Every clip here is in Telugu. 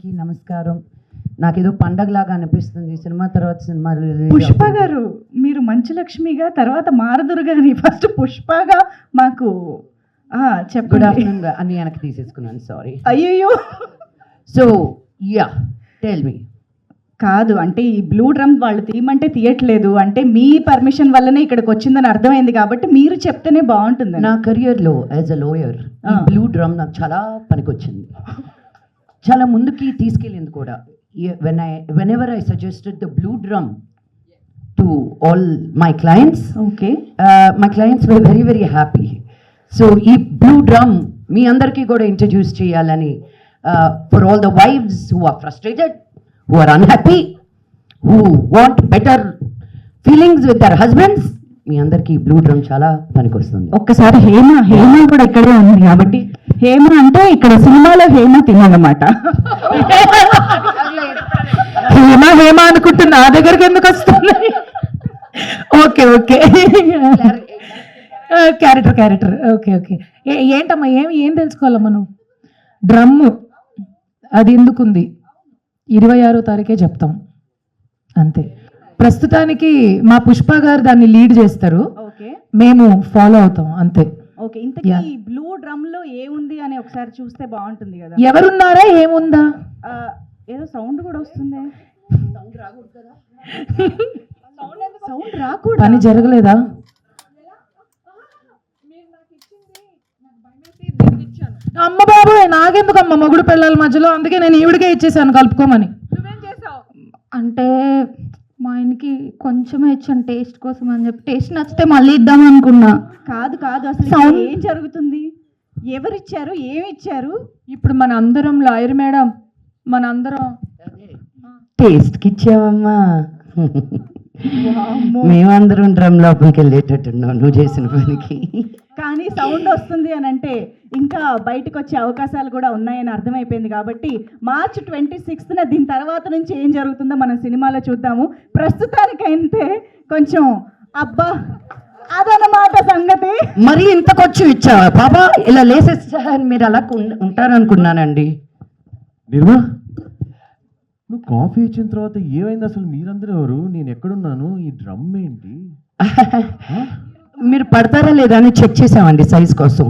అందరికీ నమస్కారం. నాకేదో పండగలాగా అనిపిస్తుంది సినిమా తర్వాత సినిమా పుష్ప గారు మీరు మంచు లక్ష్మిగా తర్వాత మారదురుగాని ఫస్ట్ పుష్పగా మాకు గుడ్ చెప్పండి. ఆఫ్టర్నూన్ అన్ని వెనక్కి తీసేసుకున్నాను, సారీ. అయ్యో సో యా టెల్ మీ. కాదు అంటే ఈ బ్లూ డ్రమ్ వాళ్ళు తీయమంటే తీయట్లేదు అంటే మీ పర్మిషన్ వల్లనే ఇక్కడికి వచ్చిందని అర్థమైంది కాబట్టి మీరు చెప్తేనే బాగుంటుంది. నా కెరియర్లో as a lower blue drum నాకు చాలా పనికొచ్చింది, చాలా ముందుకి తీసుకెళ్ళింది కూడా. whenever I suggested the blue drum to all my clients, okay my clients were very very happy. So ఈ blue drum మీ అందరికీ కూడా ఇంట్రడ్యూస్ చేయాలని, for all the wives who are frustrated, who are unhappy, who want better feelings with their husbands, మీ అందరికీ బ్లూ డ్రమ్ చాలా పనికొస్తుంది. ఒక్కసారి హేమ కూడా ఇక్కడే ఉంది కాబట్టి హేమ అంటే ఇక్కడ సినిమాలో హేమ తినమాట. హేమ అనుకుంటే నా దగ్గరికి ఎందుకు వస్తుంది? Okay okay character okay okay. ఏంటమ్మా ఏం తెలుసుకోవాలమ్మా నువ్వు? డ్రమ్ము అది ఎందుకుంది 26వ తారీఖే చెప్తాం అంతే. ప్రస్తుతానికి మా పుష్ప గారు దాన్ని లీడ్ చేస్తారు, మేము ఫాలో అవుతాం అంతే. ఓకే, ఇంతకీ బ్లూ డ్రమ్ లో ఏముంది అని ఒకసారి చూస్తే బాగుంటుంది కదా. ఎవరున్నారా ఏముందా? ఏదో సౌండ్ కూడా వస్తుంది. సౌండ్ రాకూడదు, పని జరగలేదా? అమ్మ బాబు నాకెందుకమ్మ మొగుడు పిల్లల మధ్యలో, అందుకే నేను ఈవిడికే ఇచ్చేసాను కలుపుకోమని. అంటే మా ఆయనకి కొంచెమే ఇచ్చాను టేస్ట్ కోసం అని చెప్పి, టేస్ట్ నచ్చితే మళ్ళీ ఇద్దాం అనుకున్నా. కాదు అసలు ఏం జరుగుతుంది? ఎవరిచ్చారు, ఏమి ఇచ్చారు? ఇప్పుడు మన అందరం లాయర్ మేడం, మన అందరం టేస్ట్కి ఇచ్చావమ్మా. మేమందరం డ్రమ్ లోపలికి వెళ్ళేటట్టున్నావు నువ్వు చేసిన పనికి. కానీ సౌండ్ వస్తుంది అని అంటే ఇంకా బయటకు వచ్చే అవకాశాలు కూడా ఉన్నాయని అర్థమైపోయింది కాబట్టి మార్చ్ 26న దీని తర్వాత నుంచి ఏం జరుగుతుందో మనం సినిమాలో చూద్దాము. ప్రస్తుతానికైతే కొంచెం అబ్బా అదనమాట సంగతి. మరి ఇంతకొచ్చి ఇచ్చావా బాబా? ఇలా లేసేస్తా మీరు అలా ఉంటారనుకున్నానండి. నిర్మా, నువ్వు కాఫీ ఇచ్చిన తర్వాత ఏమైంది అసలు? మీరందరూ ఎవరు? నేను ఎక్కడున్నాను? ఈ డ్రమ్ ఏంటి? మీరు పడతారా లేదా అని చెక్ చేసామండి సైజ్ కోసం.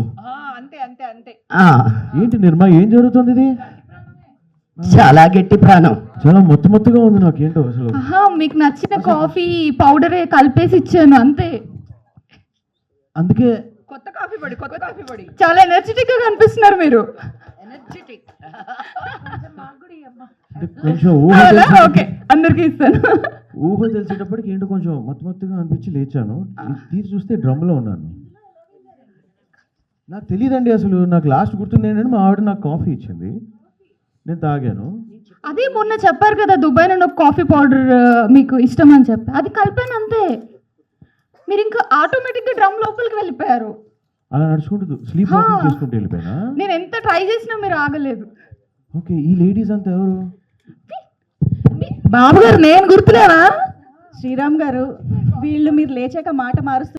ఏంటి నిర్మా, ఏం జరుగుతుంది? ఇది చాలా గట్టి ప్రాణం, చాలా మొత్తుగా ఉంది. నాకేంటో అసలు. మీకు నచ్చిన కాఫీ పౌడరే కలిపేసి ఇచ్చాను అంతే. అందుకే కొత్త కాఫీ పొడి చాలా ఎనర్జెటిక్ గా కనిపిస్తున్నారు మీరు. కొంచెం అందరికి ఇస్తాను. ఊహ తెలిసేటప్పటికి ఏంటో కొంచెం మొత్తుగా అనిపించి లేచాను. తీసి చూస్తే డ్రమ్లో ఉన్నాను. నాకు తెలియదండి అసలు. నాకు లాస్ట్ గుర్తుంది ఏంటంటే మా ఆవిడ నాకు కాఫీ ఇచ్చింది, నేను తాగాను. అదే మొన్న చెప్పారు కదా దుబాయ్ నుండి ఒక కాఫీ పౌడర్ మీకు ఇష్టం అని చెప్పి, అది కలిపాను అంతే. మీరు ఇంకా ఆటోమేటిక్గా డ్రమ్ లోపలికి వెళ్ళిపోయారు. అలా నడుచుకుంటూ స్లీప్ వాకింగ్ చేసుకుంటూ వెళ్ళిపోయినా? నేను ఎంత ట్రై చేసినా మీరు ఆగలేదు. ఓకే, ఈ లేడీస్ అంతా ఎవరు? బాబు గారు నేను గుర్తులేనా? శ్రీరామ్ గారు వీళ్ళు మీరు లేచాక మాట మారుస్తూ